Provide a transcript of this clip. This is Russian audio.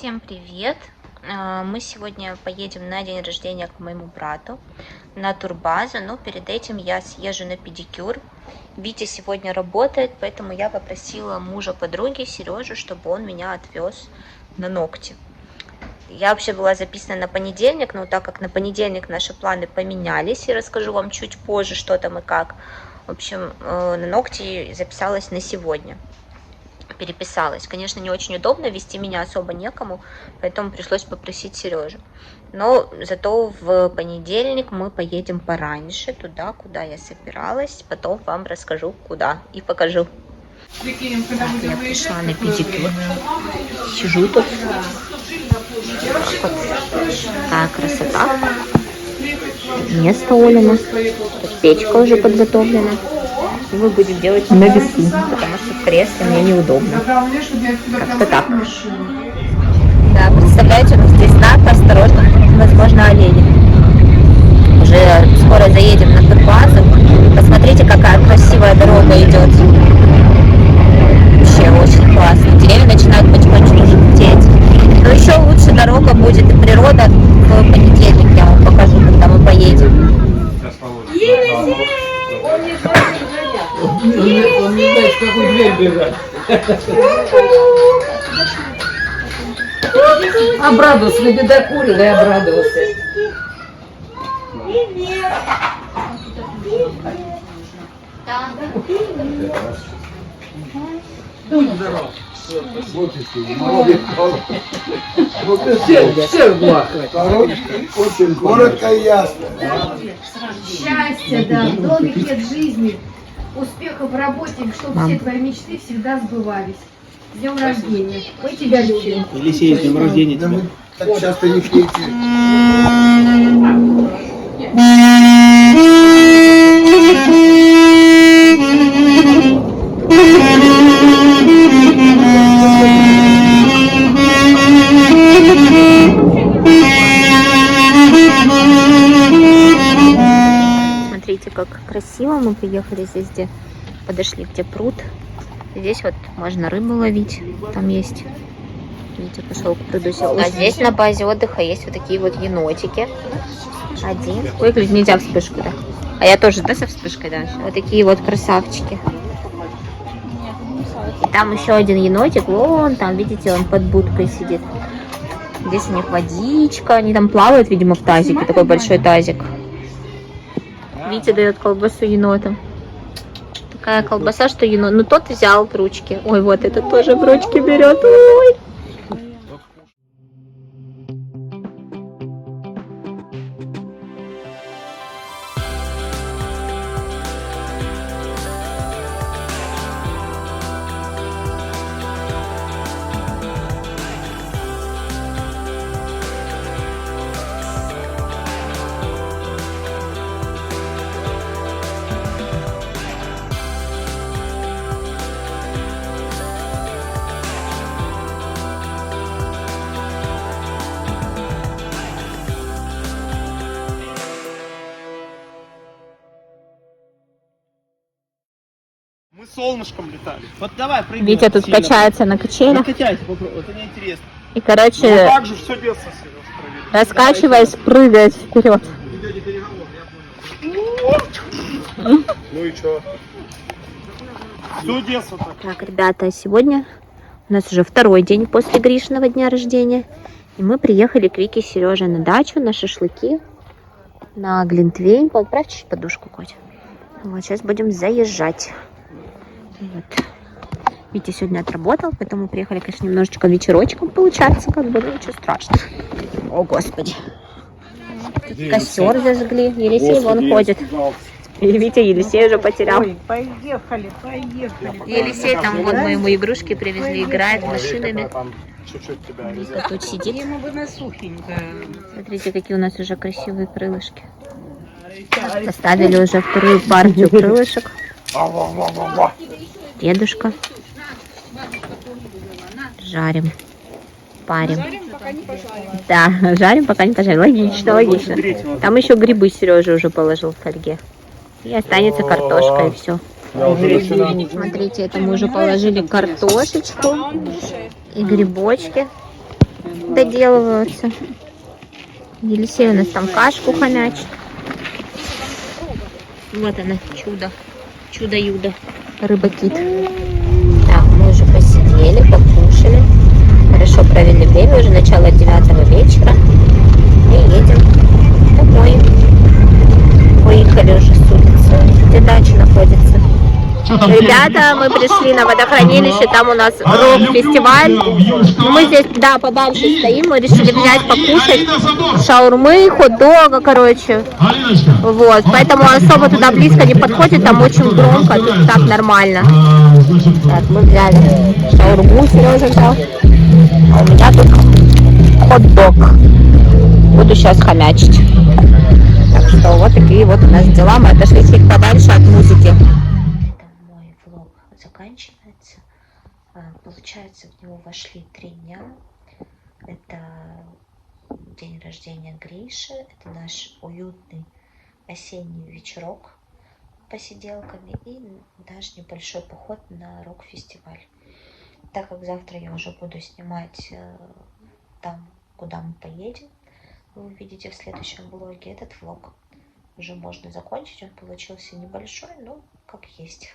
Всем привет! Мы сегодня поедем на день рождения к моему брату на турбазу, но перед этим я съезжу на педикюр. Витя сегодня работает, поэтому я попросила мужа подруги Сережу, чтобы он меня отвез на ногти. Я вообще была записана на понедельник, но так как на понедельник наши планы поменялись, и расскажу вам чуть позже, что там и как. В общем, на ногти записалась на сегодня. Переписалась. Конечно, не очень удобно, вести меня особо некому, поэтому пришлось попросить Сережу. Но зато в понедельник мы поедем пораньше, туда, куда я собиралась. Потом вам расскажу, куда и покажу. Так, я пришла на педикюр. Сижу тут. Вот. Такая красота. Место Олина. Тут печка уже подготовлена. И мы будем делать на весу, потому что в кресле мне неудобно. Как-то так. Да, представляете, у нас здесь знак «Осторожно, возможно, олени». Уже скоро заедем на турбазу. Посмотрите, какая красивая дорога идет. Вообще очень классно. Деревья начинают потихонечку желтеть. Но еще лучше дорога будет и природа в понедельник. Я вам покажу, когда мы поедем. Он не знает, в какую дверь бежать. Обрадовался, недокурил и обрадовался. Все гладко. Коротко и ясно. Счастья, да, долгих лет жизни, успехов в работе, чтобы все твои мечты всегда сбывались. С днем рождения. Мы тебя любим. Елисей, с днем рождения Да тебя. мы так часто не встретились. Смотрите, как красиво мы приехали здесь, где подошли, где пруд. Здесь вот можно рыбу ловить, там есть. Видите, пошел к пруду. А здесь на базе отдыха есть вот такие вот енотики. Один. Выключить нельзя вспышку, да? А я тоже, да, со вспышкой, да? Вот такие вот красавчики. И там еще один енотик, вон там, видите, он под будкой сидит. Здесь у них водичка, они там плавают, видимо, в тазике, такой большой тазик. Витя дает колбасу енотам. Такая колбаса, что енот. Ну тот взял в ручки. Ой, вот этот тоже в ручки берет. Ой. Мы солнышком летали. Вот давай, прыгай. Витя тут сильно. качается на качелях. Качайся, попробуй, это неинтересно. И, короче, Так же все детство, Сереж, провели. раскачиваясь, прыгает вперед. Ну и что? Все детство так. Так, ребята, сегодня у нас уже второй день после Гришиного дня рождения. И мы приехали к Вике и Сереже на дачу, на шашлыки, на глинтвейн. Поправь чуть подушку, Котя. Вот, сейчас будем заезжать. Вот. Витя сегодня отработал, поэтому приехали, конечно, немножечко вечерочком получается, как бы, ну ничего страшного. О, Господи. Тут костер зажгли, Елисей вон ходит. И Витя Елисей уже потерял. Ой, поехали. Елисей там, вот мы ему игрушки привезли, играет машинами. Там чуть-чуть тебя. Вика тут сидит. Ему бы на сухенькое. Смотрите, какие у нас уже красивые крылышки. Поставили уже вторую партию крылышек. Дедушка. Жарим. Парим. Да, жарим, пока не пожарим. Логично, логично. Там еще грибы Сережа уже положил в фольге. И останется картошка, и все. Смотрите, это мы уже положили картошечку и грибочки. доделываются. Елисей у нас там кашку хомячит. Вот она, чудо. Чудо-юдо. Рыба-кит. Так, мы уже посидели, покушали. Хорошо провели время, уже начало 9 вечера. И едем домой. Выехали уже с улицы, где дача находится. Ребята, мы пришли на водохранилище, там у нас рок-фестиваль. Мы здесь, да, подальше стоим, мы решили взять покушать шаурмы, хот-дога, короче. Вот, поэтому особо туда близко не подходит, там очень громко, тут так нормально. Так, мы взяли шаурму, Сережа взял. А у меня тут хот-дог. Буду сейчас хомячить. Так что вот такие вот у нас дела. Мы отошли чуть подальше от музыки. Мой влог заканчивается. Получается, в него вошли 3 дня. Это день рождения Гриши. Это наш уютный осенний вечерок с посиделками и наш небольшой поход на рок-фестиваль. Так как завтра я уже буду снимать там, куда мы поедем, вы увидите в следующем влоге, этот влог уже можно закончить. Он получился небольшой, но как есть.